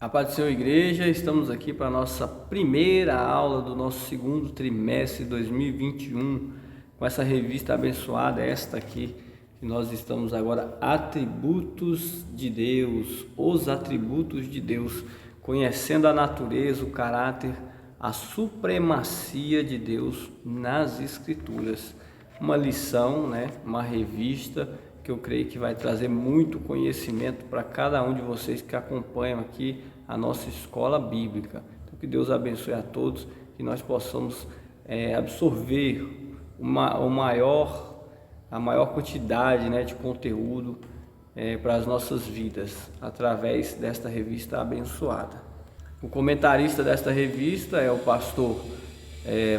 A paz do Senhor, igreja, estamos aqui para a nossa primeira aula do nosso segundo trimestre de 2021, com essa revista abençoada, esta aqui, que nós estamos agora, Atributos de Deus, os atributos de Deus, conhecendo a natureza, o caráter, a supremacia de Deus nas Escrituras. Uma lição, uma revista que eu creio que vai trazer muito conhecimento para cada um de vocês que acompanham aqui a nossa escola bíblica. Então, que Deus abençoe a todos, que nós possamos absorver a maior quantidade de conteúdo para as nossas vidas, através desta revista abençoada. O comentarista desta revista é o pastor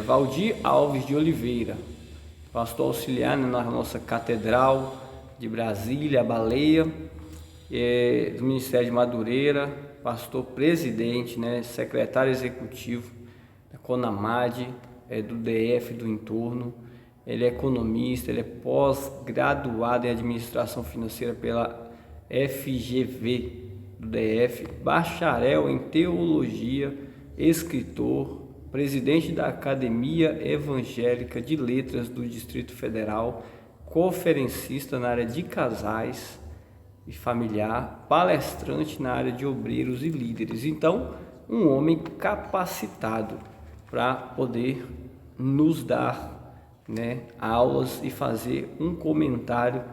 Valdir Alves de Oliveira, pastor auxiliar na nossa catedral de Brasília, Baleia, do Ministério de Madureira, pastor presidente, secretário executivo da CONAMAD, do DF do entorno. Ele é economista, ele é pós-graduado em administração financeira pela FGV do DF, bacharel em teologia, escritor, presidente da Academia Evangélica de Letras do Distrito Federal, conferencista na área de casais e familiar, palestrante na área de obreiros e líderes. Então, um homem capacitado para poder nos dar aulas e fazer um comentário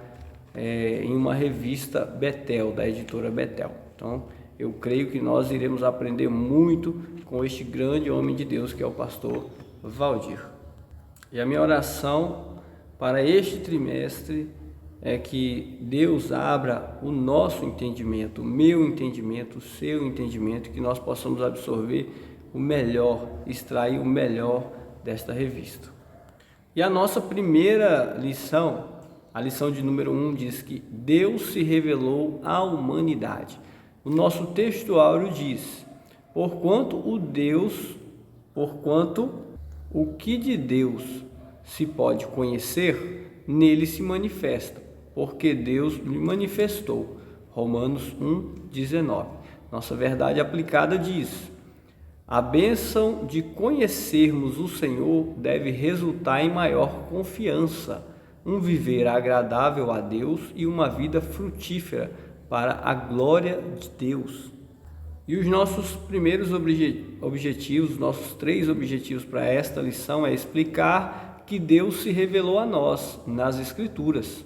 em uma revista Betel, da editora Betel. Então, eu creio que nós iremos aprender muito com este grande homem de Deus que é o pastor Valdir. E a minha oração para este trimestre é que Deus abra o nosso entendimento, o meu entendimento, o seu entendimento, que nós possamos absorver o melhor, extrair o melhor desta revista. E a nossa primeira lição, a lição de número 1, diz que Deus se revelou à humanidade. O nosso texto áureo diz: porquanto o que de Deus se pode conhecer, nele se manifesta, porque Deus lhe manifestou. Romanos 1:19. Nossa verdade aplicada diz: a bênção de conhecermos o Senhor deve resultar em maior confiança, um viver agradável a Deus e uma vida frutífera para a glória de Deus. E os nossos primeiros objetivos, nossos 3 objetivos para esta lição é explicar que Deus se revelou a nós nas Escrituras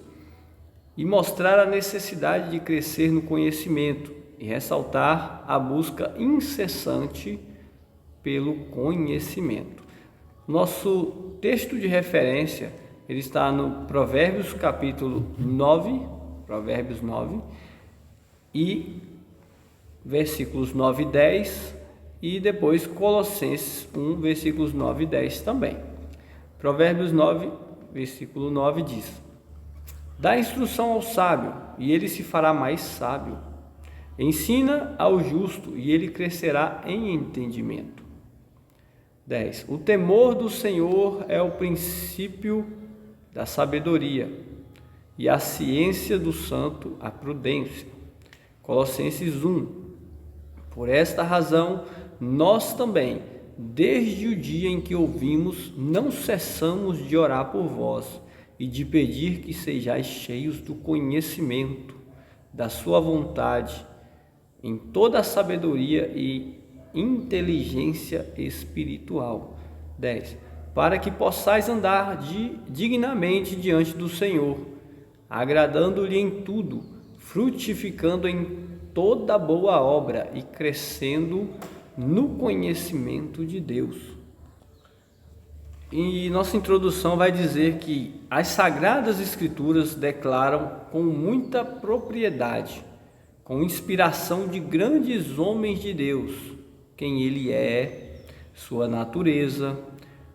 e mostrar a necessidade de crescer no conhecimento e ressaltar a busca incessante pelo conhecimento. Nosso texto de referência ele está no Provérbios capítulo 9, Provérbios 9 e versículos 9 e 10 e depois Colossenses 1, versículos 9 e 10 também. Provérbios 9, versículo 9 diz: dá instrução ao sábio e ele se fará mais sábio. Ensina ao justo e ele crescerá em entendimento. 10. O temor do Senhor é o princípio da sabedoria e a ciência do santo a prudência. Colossenses 1. Por esta razão, nós também, desde o dia em que ouvimos, não cessamos de orar por vós e de pedir que sejais cheios do conhecimento da sua vontade, em toda a sabedoria e inteligência espiritual. 10. Para que possais andar dignamente diante do Senhor, agradando-lhe em tudo, frutificando em toda boa obra e crescendo no conhecimento de Deus. E nossa introdução vai dizer que as Sagradas Escrituras declaram com muita propriedade, com inspiração de grandes homens de Deus, quem Ele é, sua natureza,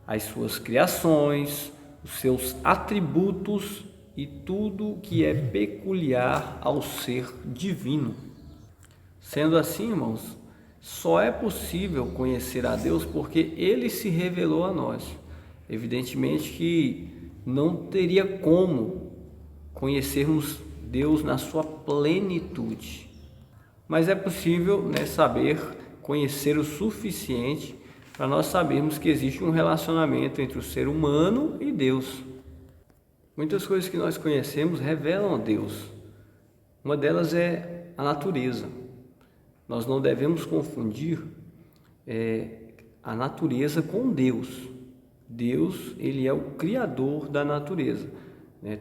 as suas criações, os seus atributos e tudo que é peculiar ao ser divino. Sendo assim, irmãos, só é possível conhecer a Deus porque Ele se revelou a nós. Evidentemente que não teria como conhecermos Deus na sua plenitude. mas é possível, saber, conhecer o suficiente para nós sabermos que existe um relacionamento entre o ser humano e Deus. Muitas coisas que nós conhecemos revelam a Deus. Uma delas é a natureza. Nós não devemos confundir a natureza com Deus. Deus, ele é o criador da natureza.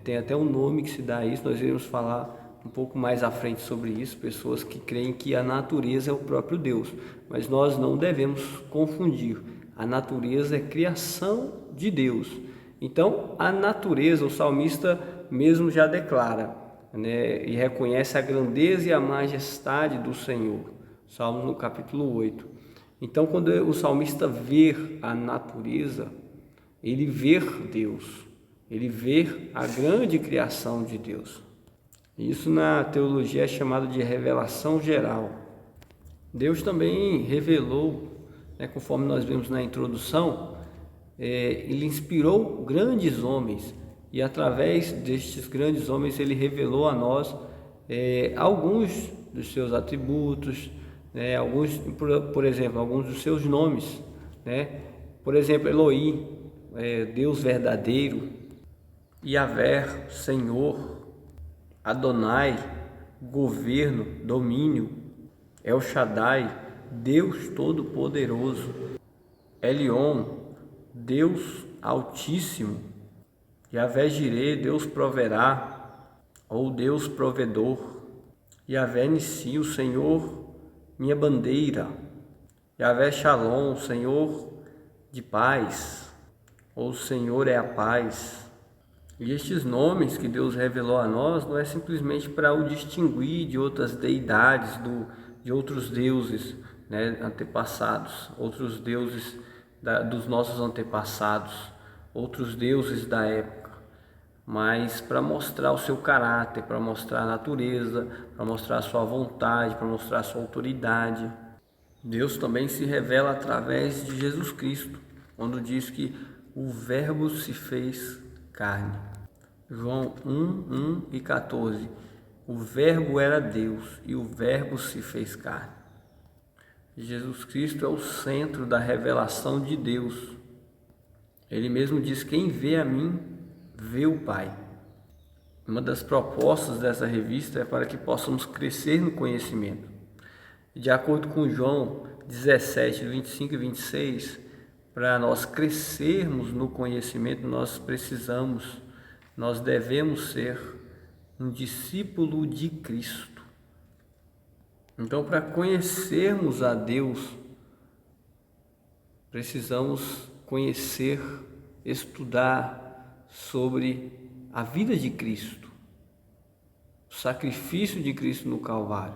Tem até um nome que se dá a isso, nós iremos falar um pouco mais à frente sobre isso, pessoas que creem que a natureza é o próprio Deus, mas nós não devemos confundir. A natureza é criação de Deus. Então, a natureza, o salmista mesmo já declara, e reconhece a grandeza e a majestade do Senhor. Salmo no capítulo 8. Então, quando o salmista vê a natureza, ele vê Deus, ele vê a grande criação de Deus. Isso na teologia é chamado de revelação geral. Deus também revelou, conforme nós vimos na introdução, ele inspirou grandes homens e através destes grandes homens ele revelou a nós alguns dos seus atributos, alguns, por exemplo, alguns dos seus nomes, por exemplo, Elohim, Deus verdadeiro, Yahvé, Senhor, Adonai, governo, domínio, El Shaddai, Deus Todo-Poderoso, Elion, Deus Altíssimo, Yahvé Jireh, Deus proverá, ou Deus provedor, Yahvé Nissi, o Senhor, minha bandeira, Yahvé Shalom, Senhor de paz, ou o Senhor é a paz. E estes nomes que Deus revelou a nós não é simplesmente para o distinguir de outras deidades, de outros deuses antepassados, outros deuses dos nossos antepassados, outros deuses da época, mas para mostrar o seu caráter, para mostrar a natureza, para mostrar a sua vontade, para mostrar a sua autoridade. Deus também se revela através de Jesus Cristo, quando diz que o Verbo se fez carne. João 1 e 14. O Verbo era Deus e o Verbo se fez carne. Jesus Cristo é o centro da revelação de Deus. Ele mesmo diz: quem vê a mim, vê o Pai. Uma das propostas dessa revista é para que possamos crescer no conhecimento. De acordo com João 17, 25 e 26, para nós crescermos no conhecimento, nós devemos ser um discípulo de Cristo. Então, para conhecermos a Deus, precisamos conhecer, estudar sobre a vida de Cristo, o sacrifício de Cristo no Calvário,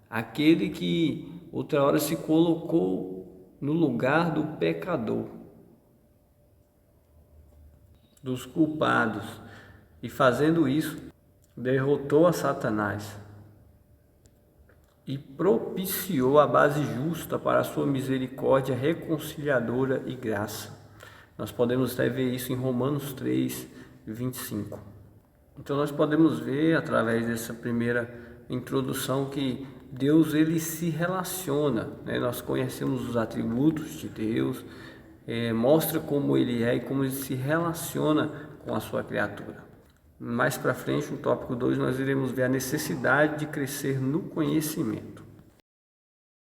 aquele que outra hora se colocou no lugar do pecador, dos culpados, e fazendo isso, derrotou a Satanás e propiciou a base justa para a sua misericórdia reconciliadora e graça. Nós podemos até ver isso em Romanos 3, 25. Então nós podemos ver através dessa primeira introdução que Deus ele se relaciona, Nós conhecemos os atributos de Deus, mostra como ele é e como ele se relaciona com a sua criatura. Mais para frente, no tópico 2, nós iremos ver a necessidade de crescer no conhecimento.